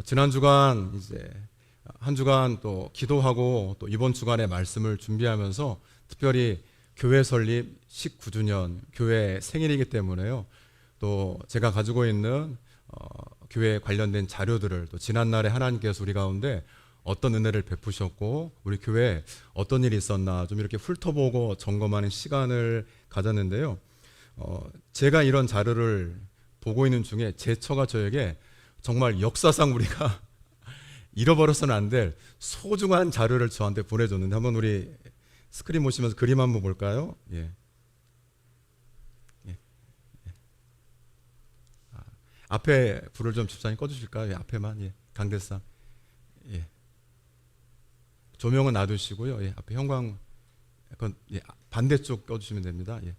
지난 주간 이제 한 주간 또 기도하고 또 이번 주간의 말씀을 준비하면서 특별히 교회 설립 19주년 교회 생일이기 때문에요. 또 제가 가지고 있는 교회 관련된 자료들을 또 지난날에 하나님께서 우리 가운데 어떤 은혜를 베푸셨고 우리 교회에 어떤 일이 있었나 좀 이렇게 훑어보고 점검하는 시간을 가졌는데요. 제가 이런 자료를 보고 있는 중에 제 처가 저에게 정말 역사상 우리가 잃어버려서는 안 될 소중한 자료를 저한테 보내줬는데 한번 우리 스크린 보시면서 그림 한번 볼까요? 예. 예. 앞에 불을 좀 집사님 꺼주실까요? 예, 앞에만. 예. 강대상. 예. 조명은 놔두시고요. 예. 앞에 형광 약간 예. 반대쪽 꺼주시면 됩니다. 예.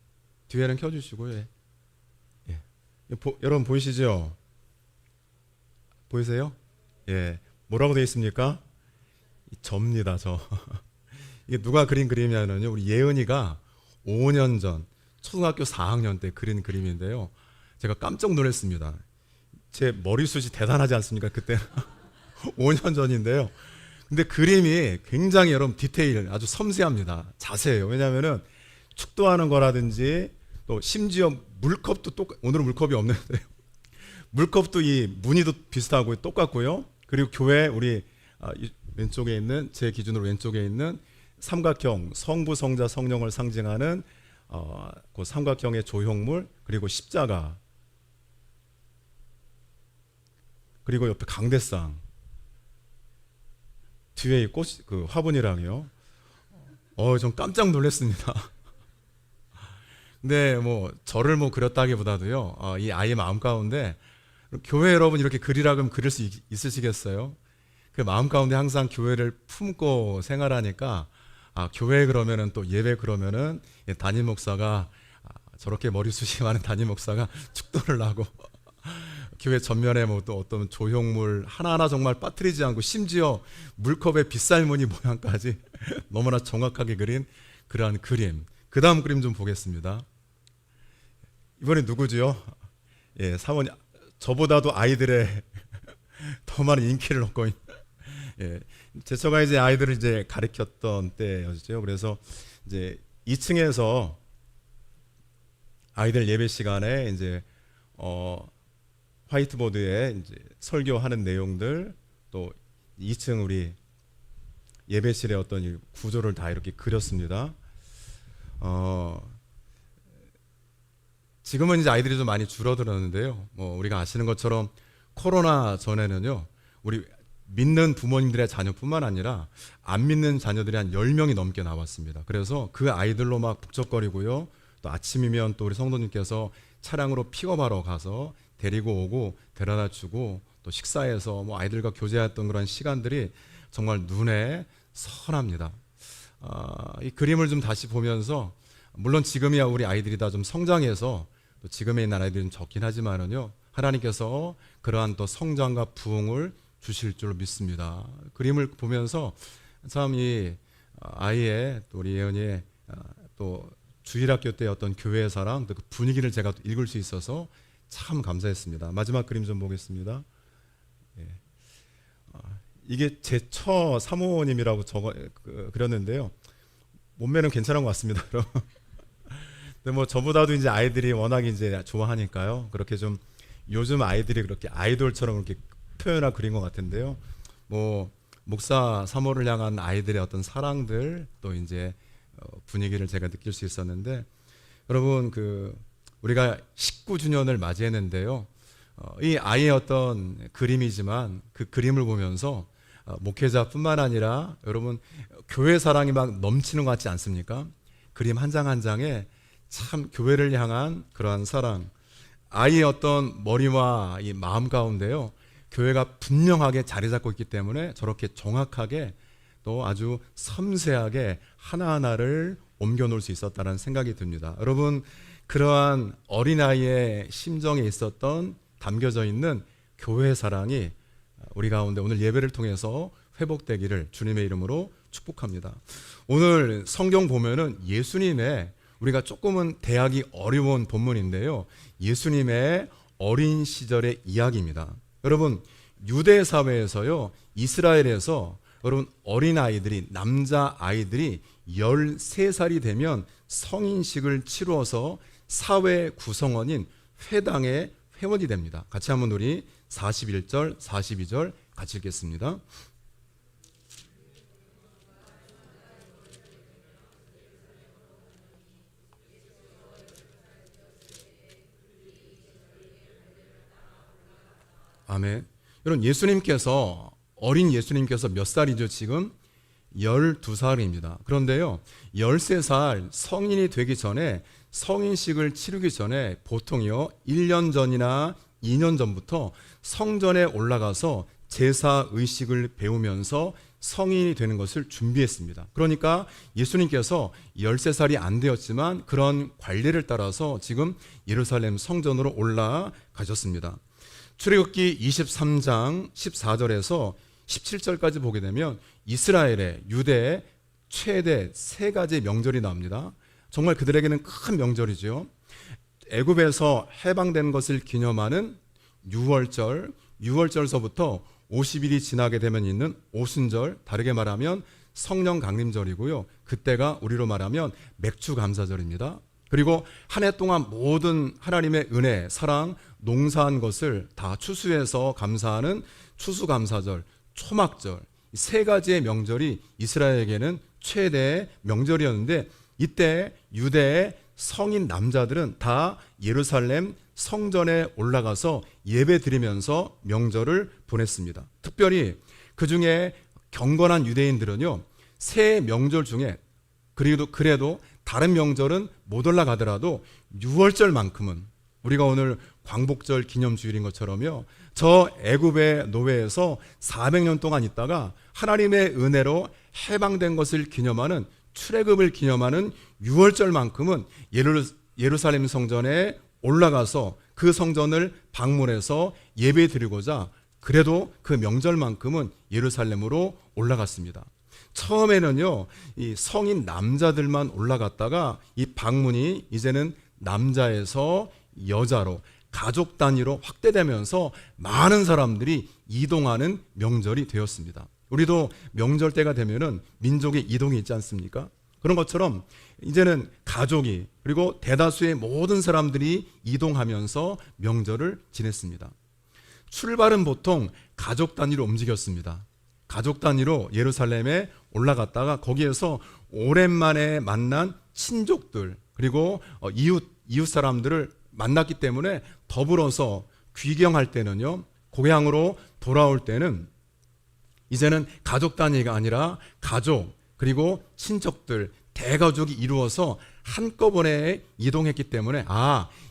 뒤에는 켜주시고요. 예. 예. 여러분 보이시죠? 보이세요? 예. 뭐라고 되어 있습니까? 접니다, 저. 이게 누가 그린 그림이냐면요. 우리 예은이가 5년 전 초등학교 4학년 때 그린 그림인데요. 제가 깜짝 놀랐습니다. 제 머리숱이 대단하지 않습니까? 그때 5년 전인데요. 근데 그림이 굉장히 여러분 디테일 아주 섬세합니다. 자세해요. 왜냐하면은 축도하는 거라든지 또 심지어 물컵도 오늘은 물컵이 없는데요. 물컵도 이 무늬도 비슷하고 똑같고요. 그리고 교회 우리 왼쪽에 있는 제 기준으로 왼쪽에 있는 삼각형 성부 성자 성령을 상징하는 그 삼각형의 조형물 그리고 십자가 그리고 옆에 강대상 뒤에 꽃 그 화분이랑요. 좀 깜짝 놀랐습니다. 근데 뭐 저를 뭐 그렸다기보다도요. 이 아이의 마음 가운데 교회 여러분 이렇게 그리라 그러면 그릴 수 있으시겠어요? 그 마음 가운데 항상 교회를 품고 생활하니까 교회 그러면은 또 예배 그러면은 담임 목사가 저렇게 머리숱이 많은 담임 목사가 축도를 하고 교회 전면에 뭐 또 어떤 조형물 하나하나 정말 빠뜨리지 않고 심지어 물컵의 빗살무늬 모양까지 너무나 정확하게 그린 그러한 그림. 그 다음 그림 좀 보겠습니다. 이번에 누구지요? 예, 사모님. 저보다도 아이들의 더 많은 인기를 얻고 있는. 예, 제 처가 이제 아이들을 이제 가르쳤던 때였죠. 그래서 이제 2층에서 아이들 예배 시간에 이제 화이트보드에 이제 설교하는 내용들 또 2층 우리 예배실의 어떤 이 구조를 다 이렇게 그렸습니다. 지금은 이제 아이들이 좀 많이 줄어들었는데요. 뭐 우리가 아시는 것처럼 코로나 전에는요. 우리 믿는 부모님들의 자녀뿐만 아니라 안 믿는 자녀들이 한 10명이 넘게 나왔습니다. 그래서 그 아이들로 막 북적거리고요. 또 아침이면 또 우리 성도님께서 차량으로 픽업하러 가서 데리고 오고 데려다 주고 또 식사해서 뭐 아이들과 교제했던 그런 시간들이 정말 눈에 선합니다. 이 그림을 좀 다시 보면서 물론 지금이야 우리 아이들이 다 좀 성장해서 또 지금에 있는 아이들은 적긴 하지만은요 하나님께서 그러한 또 성장과 부흥을 주실 줄 믿습니다. 그림을 보면서 참 이 아이의 또 우리 예언이의 또 주일학교 때 어떤 교회의 사랑 또 그 분위기를 제가 읽을 수 있어서 참 감사했습니다. 마지막 그림 좀 보겠습니다. 예. 이게 제 처 사모님이라고 그렸는데요. 몸매는 괜찮은 것 같습니다. 근데 뭐 저보다도 이제 아이들이 워낙 이제 좋아하니까요. 그렇게 좀 요즘 아이들이 그렇게 아이돌처럼 그렇게 표현하고 그린 것 같은데요. 뭐 목사 사모를 향한 아이들의 어떤 사랑들 또 이제 분위기를 제가 느낄 수 있었는데 여러분 우리가 19주년을 맞이했는데요. 이 아이의 어떤 그림이지만 그 그림을 보면서 목회자뿐만 아니라 여러분 교회 사랑이 막 넘치는 것 같지 않습니까? 그림 한 장 한 장에 참 교회를 향한 그러한 사랑 아이의 어떤 머리와 이 마음 가운데요. 교회가 분명하게 자리 잡고 있기 때문에 저렇게 정확하게 또 아주 섬세하게 하나하나를 옮겨 놓을 수 있었다는 생각이 듭니다. 여러분 그러한 어린아이의 심정에 있었던 담겨져 있는 교회 사랑이 우리 가운데 오늘 예배를 통해서 회복되기를 주님의 이름으로 축복합니다. 오늘 성경 보면은 예수님의 우리가 조금은 대하기 어려운 본문인데요. 예수님의 어린 시절의 이야기입니다. 여러분 유대 사회에서요, 이스라엘에서 여러분 어린아이들이, 남자아이들이 13살이 되면 성인식을 치루어서 사회 구성원인 회당의 회원이 됩니다. 같이 한번 우리 41절, 42절 같이 읽겠습니다. 아멘. 여러분 어린 예수님께서 몇 살이죠? 지금 12살입니다. 그런데요, 13살 성인이 되기 전에, 성인식을 치르기 전에 보통요 1년 전이나 2년 전부터 성전에 올라가서 제사 의식을 배우면서 성인이 되는 것을 준비했습니다. 그러니까 예수님께서 13살이 안 되었지만 그런 관례를 따라서 지금 예루살렘 성전으로 올라가셨습니다. 출애굽기 23장 14절에서 17절까지 보게 되면 이스라엘의, 유대의 최대 세 가지 명절이 나옵니다. 정말 그들에게는 큰 명절이죠. 애굽에서 해방된 것을 기념하는 유월절, 유월절서부터 50일이 지나게 되면 있는 오순절, 다르게 말하면 성령 강림절이고요. 그때가 우리로 말하면 맥주 감사절입니다. 그리고 한 해 동안 모든 하나님의 은혜, 사랑, 농사한 것을 다 추수해서 감사하는 추수감사절, 초막절, 이 세 가지의 명절이 이스라엘에게는 최대의 명절이었는데, 이때 유대의 성인 남자들은 다 예루살렘 성전에 올라가서 예배 드리면서 명절을 보냈습니다. 특별히 그 중에 경건한 유대인들은요, 새 명절 중에 그래도 다른 명절은 못 올라가더라도 유월절만큼은, 우리가 오늘 광복절 기념주일인 것처럼요, 저 애굽의 노예에서 400년 동안 있다가 하나님의 은혜로 해방된 것을 기념하는, 출애굽을 기념하는 유월절만큼은 예루살렘 성전에 올라가서 그 성전을 방문해서 예배 드리고자, 그래도 그 명절만큼은 예루살렘으로 올라갔습니다. 처음에는요, 이 성인 남자들만 올라갔다가 이 방문이 이제는 남자에서 여자로, 가족 단위로 확대되면서 많은 사람들이 이동하는 명절이 되었습니다. 우리도 명절 때가 되면은 민족의 이동이 있지 않습니까? 그런 것처럼 이제는 가족이, 그리고 대다수의 모든 사람들이 이동하면서 명절을 지냈습니다. 출발은 보통 가족 단위로 움직였습니다. 가족 단위로 예루살렘에 올라갔다가 거기에서 오랜만에 만난 친족들, 그리고 이웃 사람들을 만났기 때문에 더불어서 귀경할 때는요, 고향으로 돌아올 때는 이제는 가족 단위가 아니라 가족, 그리고 친척들, 대가족이 이루어서 한꺼번에 이동했기 때문에,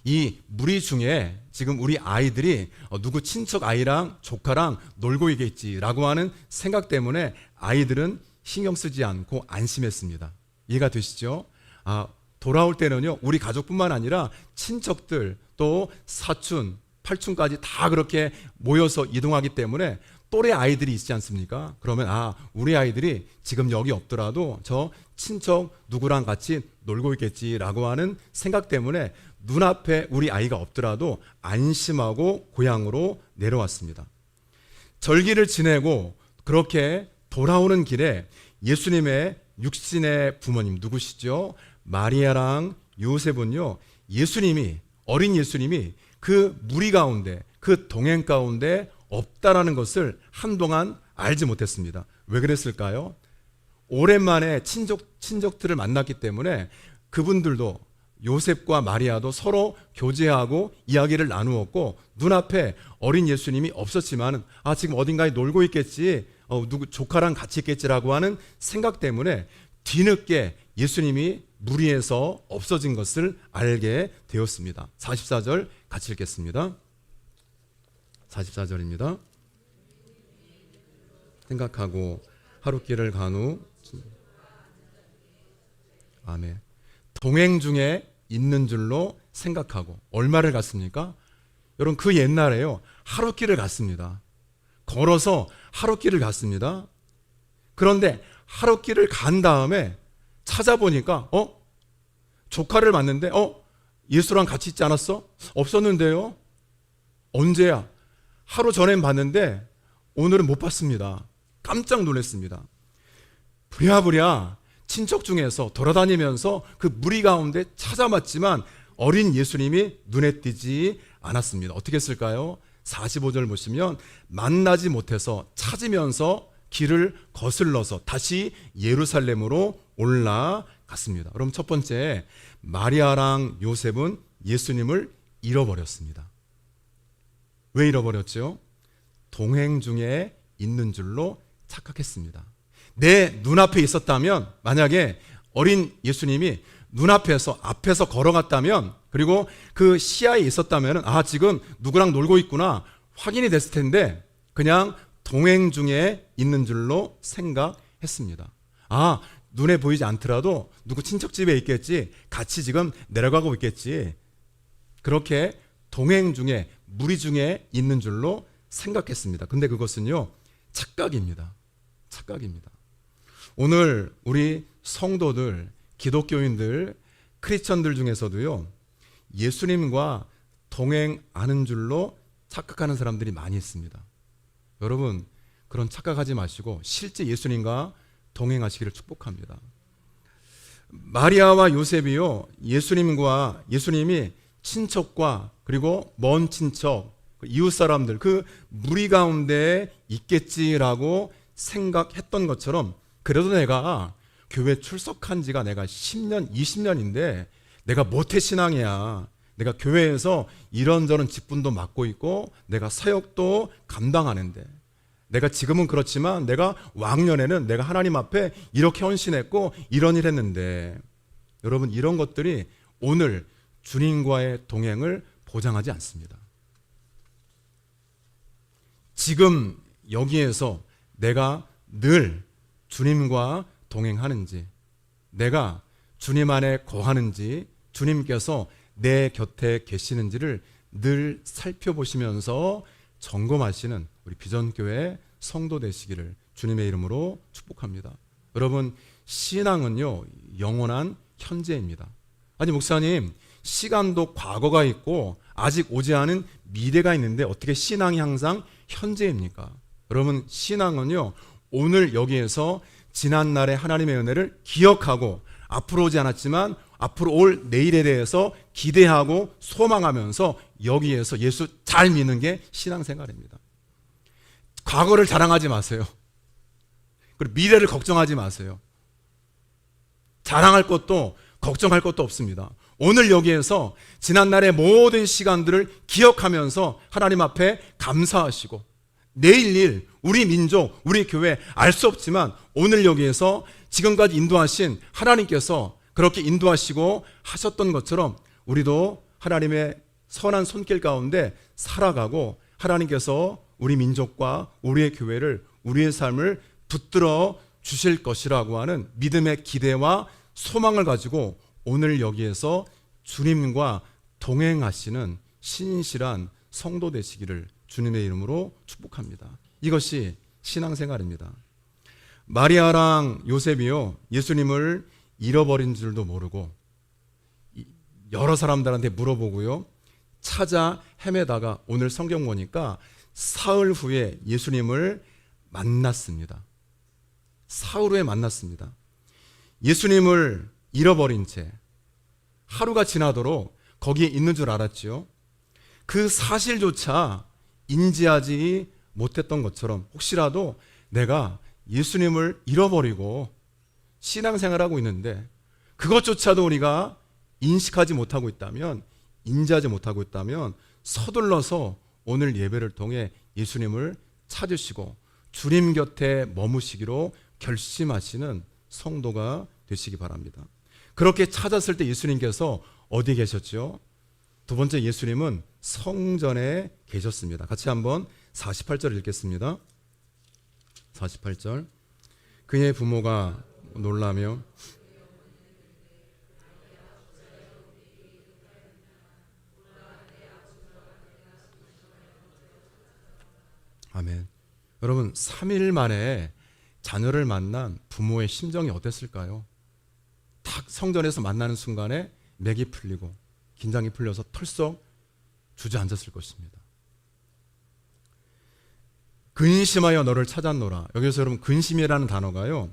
이 무리 중에 지금 우리 아이들이 누구 친척 아이랑 조카랑 놀고 있겠지라고 하는 생각 때문에 아이들은 신경 쓰지 않고 안심했습니다. 이해가 되시죠? 돌아올 때는요, 우리 가족뿐만 아니라 친척들, 또 사촌, 팔촌까지 다 그렇게 모여서 이동하기 때문에 또래 아이들이 있지 않습니까? 그러면 우리 아이들이 지금 여기 없더라도 저 친척 누구랑 같이 놀고 있겠지라고 하는 생각 때문에 눈앞에 우리 아이가 없더라도 안심하고 고향으로 내려왔습니다. 절기를 지내고 그렇게 돌아오는 길에 예수님의 육신의 부모님 누구시죠? 마리아랑 요셉은요, 어린 예수님이 그 무리 가운데, 그 동행 가운데 없다라는 것을 한동안 알지 못했습니다. 왜 그랬을까요? 오랜만에 친족들을 만났기 때문에 그분들도, 요셉과 마리아도 서로 교제하고 이야기를 나누었고, 눈앞에 어린 예수님이 없었지만 지금 어딘가에 놀고 있겠지, 누구 조카랑 같이 있겠지라고 하는 생각 때문에 뒤늦게 예수님이 무리에서 없어진 것을 알게 되었습니다. 44절 같이 읽겠습니다. 44절입니다. 생각하고 하룻길을 간 후, 아멘. 동행 중에 있는 줄로 생각하고. 얼마를 갔습니까? 여러분, 그 옛날에요, 하룻길을 갔습니다. 걸어서 하룻길을 갔습니다. 그런데 하룻길을 간 다음에 찾아보니까 조카를 만났는데 예수랑 같이 있지 않았어? 없었는데요. 언제야? 하루 전엔 봤는데 오늘은 못 봤습니다. 깜짝 놀랐습니다. 부랴부랴 친척 중에서 돌아다니면서 그 무리 가운데 찾아봤지만 어린 예수님이 눈에 띄지 않았습니다. 어떻게 했을까요? 45절 보시면 만나지 못해서 찾으면서 길을 거슬러서 다시 예루살렘으로 올라갔습니다. 그럼 첫 번째, 마리아랑 요셉은 예수님을 잃어버렸습니다. 왜 잃어버렸죠? 동행 중에 있는 줄로 착각했습니다. 내 눈앞에 있었다면, 만약에 어린 예수님이 눈앞에서 앞에서 걸어갔다면, 그리고 그 시야에 있었다면 지금 누구랑 놀고 있구나 확인이 됐을 텐데 그냥 동행 중에 있는 줄로 생각했습니다. 눈에 보이지 않더라도 누구 친척 집에 있겠지, 같이 지금 내려가고 있겠지, 그렇게 동행 중에, 무리 중에 있는 줄로 생각했습니다. 근데 그것은요, 착각입니다. 착각입니다. 오늘 우리 성도들, 기독교인들, 크리스천들 중에서도요, 예수님과 동행하는 줄로 착각하는 사람들이 많이 있습니다. 여러분, 그런 착각하지 마시고 실제 예수님과 동행하시기를 축복합니다. 마리아와 요셉이요, 예수님이 친척과 그리고 먼 친척, 이웃 사람들, 그 무리 가운데 있겠지라고 생각했던 것처럼, 그래도 내가 교회 출석한 지가 내가 10년, 20년인데 내가 모태신앙이야. 내가 교회에서 이런저런 직분도 맡고 있고 내가 사역도 감당하는데, 내가 지금은 그렇지만 내가 왕년에는 내가 하나님 앞에 이렇게 헌신했고 이런 일 했는데, 여러분, 이런 것들이 오늘 주님과의 동행을 보장하지 않습니다. 지금 여기에서 내가 늘 주님과 동행하는지, 내가 주님 안에 거하는지, 주님께서 내 곁에 계시는지를 늘 살펴보시면서 점검하시는 우리 비전교회 성도 되시기를 주님의 이름으로 축복합니다. 여러분, 신앙은요, 영원한 현재입니다. 아니, 목사님, 시간도 과거가 있고 아직 오지 않은 미래가 있는데 어떻게 신앙이 항상 현재입니까? 여러분, 신앙은요, 오늘 여기에서 지난날의 하나님의 은혜를 기억하고 앞으로 오지 않았지만 앞으로 올 내일에 대해서 기대하고 소망하면서 여기에서 예수 잘 믿는 게 신앙생활입니다. 과거를 자랑하지 마세요. 그리고 미래를 걱정하지 마세요. 자랑할 것도 걱정할 것도 없습니다. 오늘 여기에서 지난날의 모든 시간들을 기억하면서 하나님 앞에 감사하시고, 내일 일, 우리 민족, 우리 교회 알 수 없지만 오늘 여기에서 지금까지 인도하신 하나님께서 그렇게 인도하시고 하셨던 것처럼 우리도 하나님의 선한 손길 가운데 살아가고, 하나님께서 우리 민족과 우리의 교회를, 우리의 삶을 붙들어 주실 것이라고 하는 믿음의 기대와 소망을 가지고 오늘 여기에서 주님과 동행하시는 신실한 성도 되시기를 주님의 이름으로 축복합니다. 이것이 신앙생활입니다. 마리아랑 요셉이요, 예수님을 잃어버린 줄도 모르고 여러 사람들한테 물어보고요, 찾아 헤매다가 오늘 성경 보니까 사흘 후에 예수님을 만났습니다. 사흘 후에 만났습니다. 예수님을 잃어버린 채 하루가 지나도록 거기에 있는 줄 알았지요. 그 사실조차 인지하지 못했던 것처럼 혹시라도 내가 예수님을 잃어버리고 신앙생활하고 있는데 그것조차도 우리가 인식하지 못하고 있다면, 인지하지 못하고 있다면 서둘러서 오늘 예배를 통해 예수님을 찾으시고 주님 곁에 머무시기로 결심하시는 성도가 되시기 바랍니다. 그렇게 찾았을 때 예수님께서 어디 계셨죠? 두 번째, 예수님은 성전에 계셨습니다. 같이 한번 48절 읽겠습니다. 48절. 그의 부모가 놀라며 아멘. 여러분, 3일 만에 자녀를 만난 부모의 심정이 어땠을까요? 딱 성전에서 만나는 순간에 맥이 풀리고 긴장이 풀려서 털썩 주저앉았을 것입니다. 근심하여 너를 찾았노라. 여기서 여러분 근심이라는 단어가요,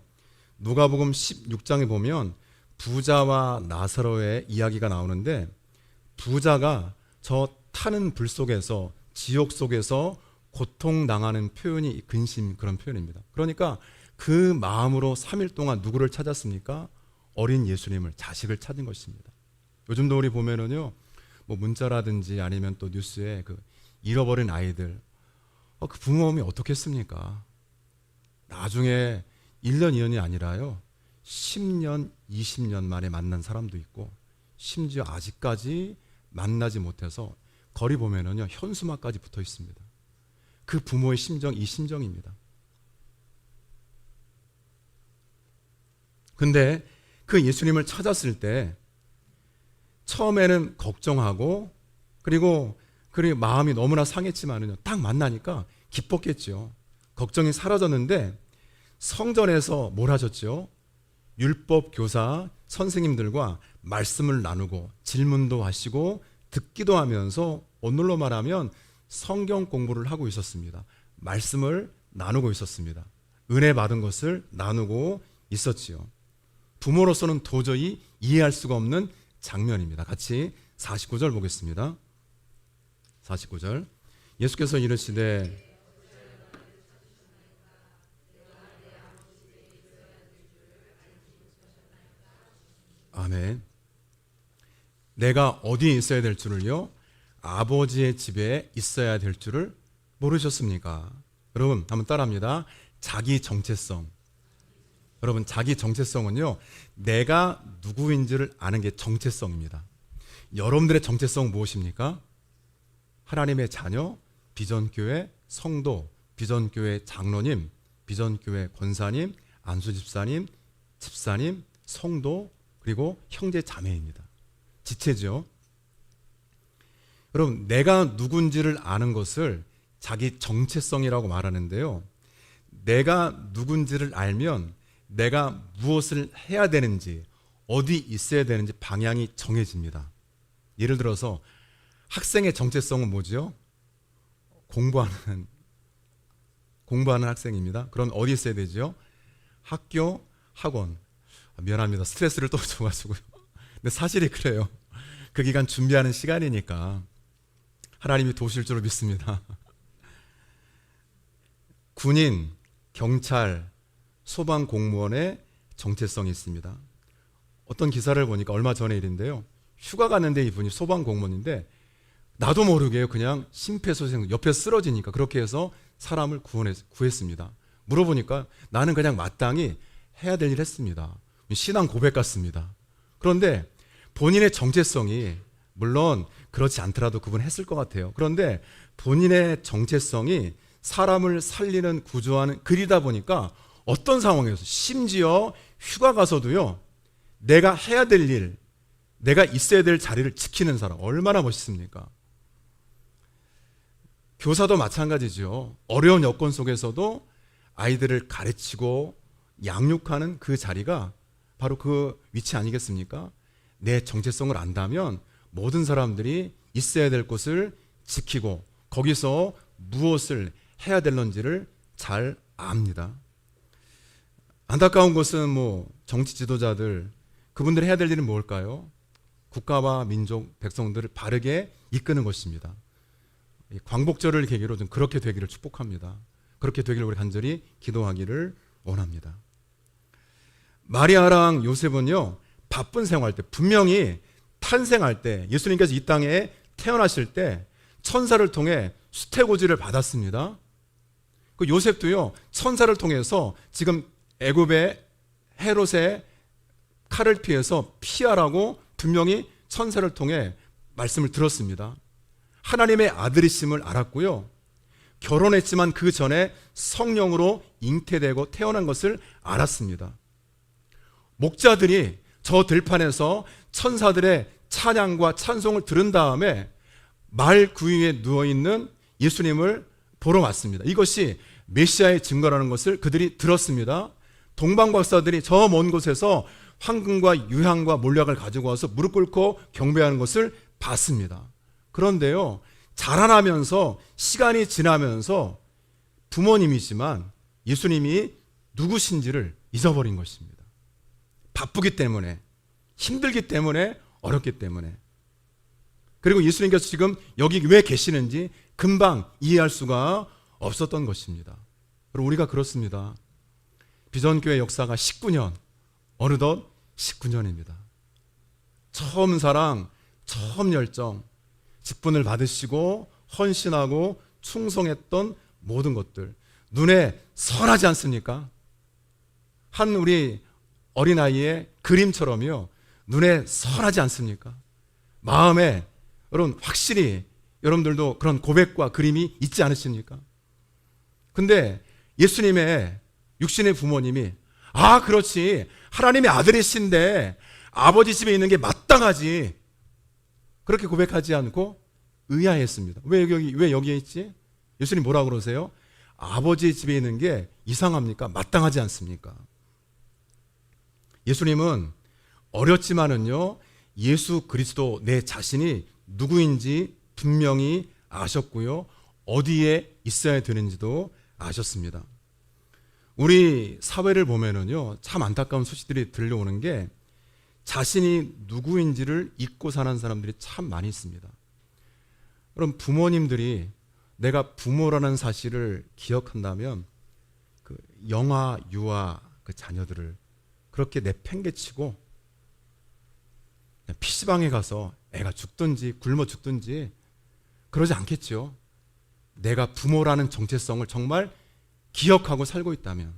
누가복음 16장에 보면 부자와 나사로의 이야기가 나오는데, 부자가 저 타는 불 속에서, 지옥 속에서 고통당하는 표현이 근심, 그런 표현입니다. 그러니까 그 마음으로 3일 동안 누구를 찾았습니까? 어린 예수님을, 자식을 찾은 것입니다. 요즘도 우리 보면은요, 뭐 문자라든지 아니면 또 뉴스에 그 잃어버린 아이들, 그 부모님이 어떻겠습니까? 나중에 1년, 2년이 아니라요, 10년, 20년 만에 만난 사람도 있고, 심지어 아직까지 만나지 못해서 거리 보면은요, 현수막까지 붙어 있습니다. 그 부모의 심정, 이 심정입니다. 근데 그 예수님을 찾았을 때 처음에는 걱정하고, 그리고 마음이 너무나 상했지만은요, 딱 만나니까 기뻤겠죠. 걱정이 사라졌는데 성전에서 뭘 하셨죠? 율법 교사 선생님들과 말씀을 나누고 질문도 하시고 듣기도 하면서, 오늘로 말하면 성경 공부를 하고 있었습니다. 말씀을 나누고 있었습니다. 은혜 받은 것을 나누고 있었지요. 부모로서는 도저히 이해할 수가 없는 장면입니다. 같이 49절 보겠습니다. 49절. 예수께서 이르시되 아멘. 내가 어디에 있어야 될 줄을요, 아버지의 집에 있어야 될 줄을 모르셨습니까? 여러분 한번 따라합니다. 자기 정체성. 여러분, 자기 정체성은요, 내가 누구인지를 아는 게 정체성입니다. 여러분들의 정체성은 무엇입니까? 하나님의 자녀, 비전교회 성도, 비전교회 장로님, 비전교회 권사님, 안수집사님, 집사님, 성도, 그리고 형제 자매입니다. 지체죠. 여러분, 내가 누군지를 아는 것을 자기 정체성이라고 말하는데요, 내가 누군지를 알면 내가 무엇을 해야 되는지, 어디 있어야 되는지 방향이 정해집니다. 예를 들어서 학생의 정체성은 뭐죠? 공부하는 학생입니다. 그럼 어디 있어야 되죠? 학교, 학원. 미안합니다. 스트레스를 또 줘가지고요. 근데 사실이 그래요. 그 기간 준비하는 시간이니까 하나님이 도우실 줄 믿습니다. 군인, 경찰, 소방 공무원의 정체성이 있습니다. 어떤 기사를 보니까 얼마 전에 일인데요, 휴가 갔는데 이분이 소방 공무원인데 나도 모르게 그냥 심폐소생, 옆에 쓰러지니까 그렇게 해서 사람을 구했습니다. 물어보니까 나는 그냥 마땅히 해야 될 일 했습니다. 신앙 고백 같습니다. 그런데 본인의 정체성이, 물론 그렇지 않더라도 그분 했을 것 같아요. 그런데 본인의 정체성이 사람을 살리는, 구조하는 글이다 보니까 어떤 상황에서, 심지어 휴가 가서도요, 내가 해야 될 일, 내가 있어야 될 자리를 지키는 사람, 얼마나 멋있습니까? 교사도 마찬가지죠. 어려운 여건 속에서도 아이들을 가르치고 양육하는 그 자리가 바로 그 위치 아니겠습니까? 내 정체성을 안다면 모든 사람들이 있어야 될 곳을 지키고 거기서 무엇을 해야 될런지를 잘 압니다. 안타까운 것은 정치 지도자들, 그분들이 해야 될 일은 뭘까요? 국가와 민족, 백성들을 바르게 이끄는 것입니다. 광복절을 계기로 좀 그렇게 되기를 축복합니다. 그렇게 되기를 우리 간절히 기도하기를 원합니다. 마리아랑 요셉은요, 바쁜 생활 때, 분명히 탄생할 때, 예수님께서 이 땅에 태어나실 때 천사를 통해 수태고지를 받았습니다. 그 요셉도요, 천사를 통해서 지금 애굽의 헤롯의 칼을 피해서 피하라고 분명히 천사를 통해 말씀을 들었습니다. 하나님의 아들이심을 알았고요, 결혼했지만 그 전에 성령으로 잉태되고 태어난 것을 알았습니다. 목자들이 저 들판에서 천사들의 찬양과 찬송을 들은 다음에 말 구유에 누워있는 예수님을 보러 왔습니다. 이것이 메시아의 증거라는 것을 그들이 들었습니다. 동방박사들이 저 먼 곳에서 황금과 유향과 몰약을 가지고 와서 무릎 꿇고 경배하는 것을 봤습니다. 그런데요, 자라나면서 시간이 지나면서 부모님이지만 예수님이 누구신지를 잊어버린 것입니다. 바쁘기 때문에, 힘들기 때문에, 어렵기 때문에. 그리고 예수님께서 지금 여기 왜 계시는지 금방 이해할 수가 없었던 것입니다. 그리고 우리가 그렇습니다. 비전교회 역사가 19년, 어느덧 19년입니다. 처음 사랑, 처음 열정, 직분을 받으시고 헌신하고 충성했던 모든 것들 눈에 선하지 않습니까? 한 우리 어린아이의 그림처럼요, 눈에 선하지 않습니까? 마음에 여러분 확실히 여러분들도 그런 고백과 그림이 있지 않으십니까? 근데 예수님의 육신의 부모님이 그렇지, 하나님의 아들이신데 아버지 집에 있는 게 마땅하지, 그렇게 고백하지 않고 의아했습니다. 왜 여기에 있지? 예수님 뭐라고 그러세요? 아버지 집에 있는 게 이상합니까? 마땅하지 않습니까? 예수님은 어렸지만은요, 예수 그리스도 내 자신이 누구인지 분명히 아셨고요, 어디에 있어야 되는지도 아셨습니다. 우리 사회를 보면은요, 참 안타까운 소식들이 들려오는 게 자신이 누구인지를 잊고 사는 사람들이 참 많이 있습니다. 그럼 부모님들이 내가 부모라는 사실을 기억한다면 그 영아, 유아 그 자녀들을 그렇게 내팽개치고 PC방에 가서 애가 죽든지 굶어 죽든지 그러지 않겠죠. 내가 부모라는 정체성을 정말 기억하고 살고 있다면.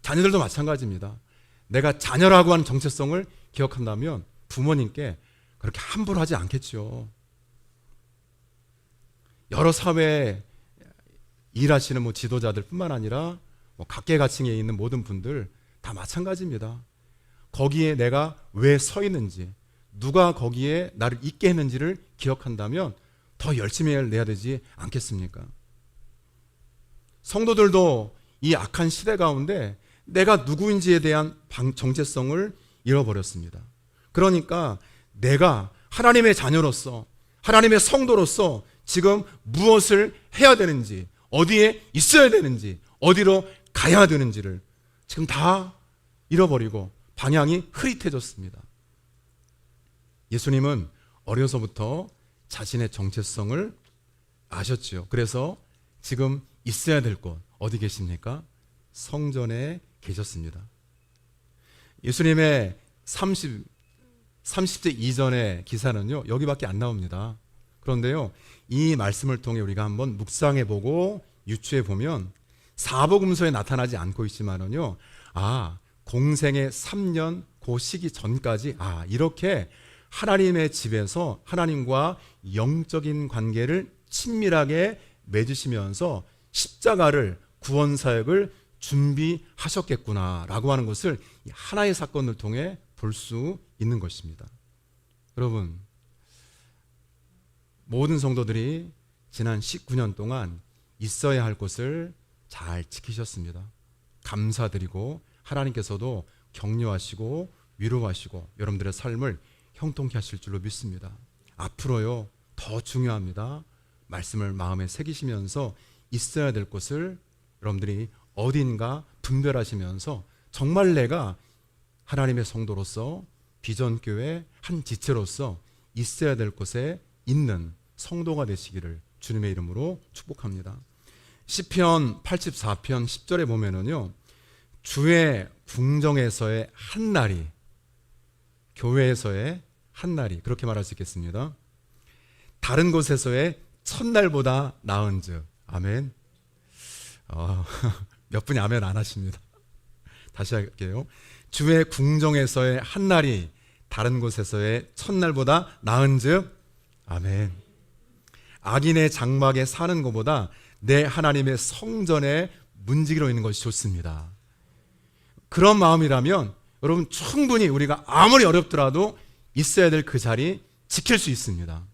자녀들도 마찬가지입니다. 내가 자녀라고 하는 정체성을 기억한다면 부모님께 그렇게 함부로 하지 않겠죠. 여러 사회에 일하시는 지도자들 뿐만 아니라 각계각층에 있는 모든 분들 다 마찬가지입니다. 거기에 내가 왜 서 있는지, 누가 거기에 나를 있게 했는지를 기억한다면 더 열심히 해야 되지 않겠습니까? 성도들도 이 악한 시대 가운데 내가 누구인지에 대한 정체성을 잃어버렸습니다. 그러니까 내가 하나님의 자녀로서, 하나님의 성도로서 지금 무엇을 해야 되는지, 어디에 있어야 되는지, 어디로 가야 되는지를 지금 다 잃어버리고 방향이 흐릿해졌습니다. 예수님은 어려서부터 자신의 정체성을 아셨죠. 그래서 지금 있어야 될 곳 어디 계십니까? 성전에 계셨습니다. 예수님의 30세 이전의 기사는요, 여기밖에 안 나옵니다. 그런데요, 이 말씀을 통해 우리가 한번 묵상해보고 유추해보면 사복음서에 나타나지 않고 있지만은요, 공생의 3년 그 시기 전까지 이렇게 하나님의 집에서 하나님과 영적인 관계를 친밀하게 맺으시면서 십자가를, 구원사역을 준비하셨겠구나라고 하는 것을 하나의 사건을 통해 볼 수 있는 것입니다. 여러분, 모든 성도들이 지난 19년 동안 있어야 할 것을 잘 지키셨습니다. 감사드리고 하나님께서도 격려하시고 위로하시고 여러분들의 삶을 형통케 하실 줄로 믿습니다. 앞으로요, 더 중요합니다. 말씀을 마음에 새기시면서 있어야 될 것을 여러분들이 어딘가 분별하시면서 정말 내가 하나님의 성도로서 비전교회 한 지체로서 있어야 될 곳에 있는 성도가 되시기를 주님의 이름으로 축복합니다. 시편 84편 10절에 보면은요, 주의 궁정에서의 한 날이, 교회에서의 한 날이, 그렇게 말할 수 있겠습니다. 다른 곳에서의 첫날보다 나은즉. 아멘. 몇 분이 아멘 안 하십니다. 다시 할게요. 주의 궁정에서의 한 날이 다른 곳에서의 첫날보다 나은즉. 아멘. 악인의 장막에 사는 것보다 내 하나님의 성전에 문지기로 있는 것이 좋습니다. 그런 마음이라면 여러분 충분히 우리가 아무리 어렵더라도 있어야 될 그 자리 지킬 수 있습니다.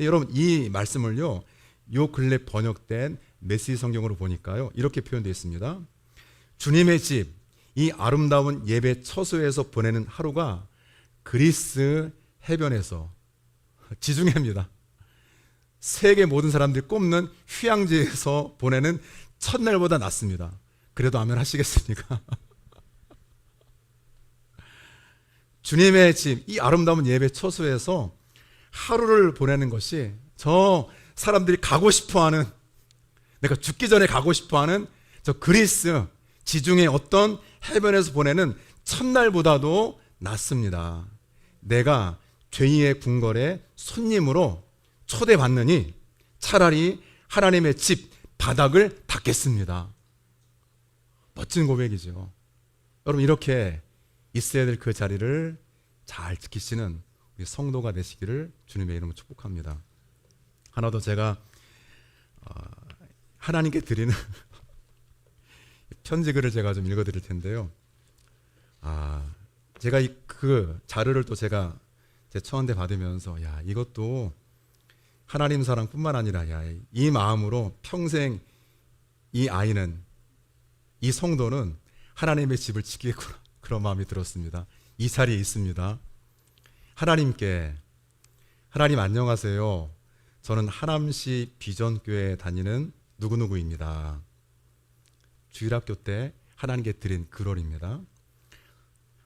여러분, 이 말씀을요, 요 근래 번역된 메시지 성경으로 보니까요, 이렇게 표현되어 있습니다. 주님의 집, 이 아름다운 예배 처소에서 보내는 하루가 그리스 해변에서, 지중해입니다. 세계 모든 사람들이 꼽는 휴양지에서 보내는 첫날보다 낫습니다. 그래도 아멘 하시겠습니까? 주님의 집, 이 아름다운 예배 처소에서 하루를 보내는 것이 저 사람들이 가고 싶어하는, 내가 죽기 전에 가고 싶어하는 저 그리스 지중해 어떤 해변에서 보내는 첫날보다도 낫습니다. 내가 죄인의 궁궐에 손님으로 초대받느니 차라리 하나님의 집 바닥을 닦겠습니다. 멋진 고백이죠. 여러분, 이렇게 있어야 될 그 자리를 잘 지키시는 우리 성도가 되시기를 주님의 이름으로 축복합니다. 하나 더 제가 하나님께 드리는 편지글을 제가 좀 읽어드릴 텐데요. 제가 그 자료를 또 제가 제 처한대 받으면서 이것도 하나님 사랑뿐만 아니라 이 마음으로 평생 이 아이는, 이 성도는 하나님의 집을 지키겠구나, 그런 마음이 들었습니다. 이 자리에 있습니다. 하나님께, 하나님 안녕하세요. 저는 하남시 비전교회 다니는 누구누구입니다. 주일학교 때 하나님께 드린 글월입니다.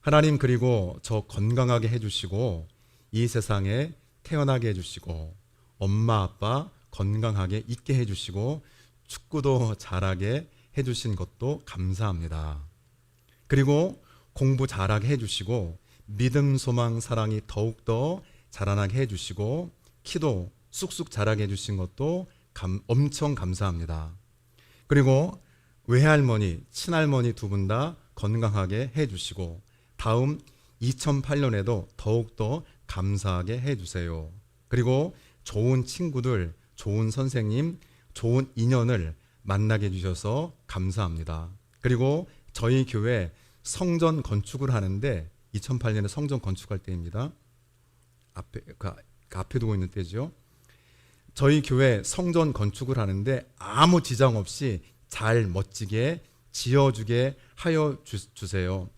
하나님, 그리고 저 건강하게 해주시고 이 세상에 태어나게 해주시고 엄마 아빠 건강하게 있게 해주시고 축구도 잘하게 해주신 것도 감사합니다. 그리고 공부 잘하게 해주시고 믿음, 소망, 사랑이 더욱더 자라나게 해주시고 키도 쑥쑥 자라게 해주신 것도 엄청 감사합니다. 그리고 외할머니, 친할머니 두 분 다 건강하게 해주시고 다음 2008년에도 더욱더 감사하게 해주세요. 그리고 좋은 친구들, 좋은 선생님, 좋은 인연을 만나게 해주셔서 감사합니다. 그리고 저희 교회 성전 건축을 하는데 2008년에 성전 건축할 때입니다. 앞에 두고 있는 때죠. 저희 교회 성전 건축을 하는데 아무 지장 없이 잘 멋지게 지어주게 하여 주세요.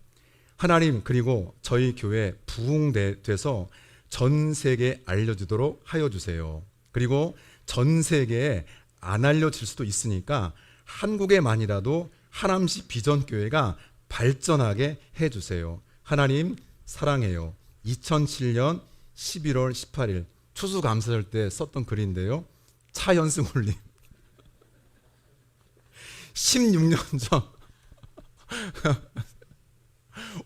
하나님, 그리고 저희 교회 부흥돼서 전 세계에 알려지도록 하여 주세요. 그리고 전 세계에 안 알려질 수도 있으니까 한국에만이라도 하남시 비전교회가 발전하게 해주세요. 하나님 사랑해요. 2007년 11월 18일 추수감사절 때 썼던 글인데요. 차현승 올림 16년 전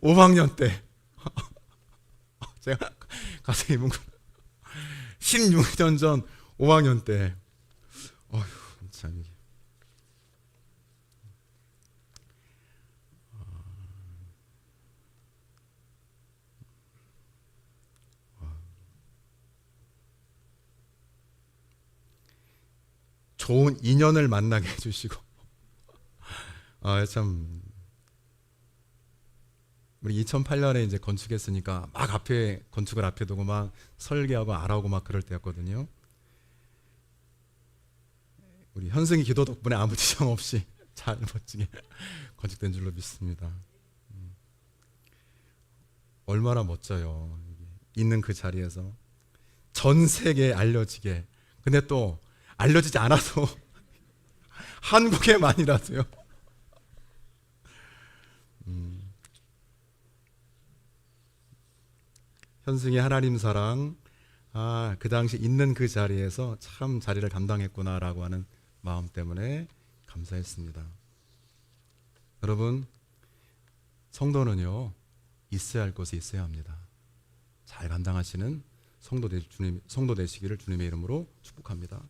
5학년 때 제가 가슴이 뭉클 16년 전 5학년 때 참 이게 좋은 인연을 만나게 해주시고 참 우리 2008년에 이제 건축했으니까 막 앞에 건축을 앞에 두고 막 설계하고 알아오고 막 그럴 때였거든요. 우리 현승이 기도 덕분에 아무 지장 없이 잘 멋지게 건축된 줄로 믿습니다. 얼마나 멋져요. 있는 그 자리에서 전 세계에 알려지게. 근데 또 알려지지 않아도 한국에만이라도요. 현승의 하나님 사랑, 그 당시 있는 그 자리에서 참 자리를 감당했구나라고 하는 마음 때문에 감사했습니다. 여러분, 성도는요 있어야 할 곳에 있어야 합니다. 잘 감당하시는 성도 되시기를 주님의 이름으로 축복합니다.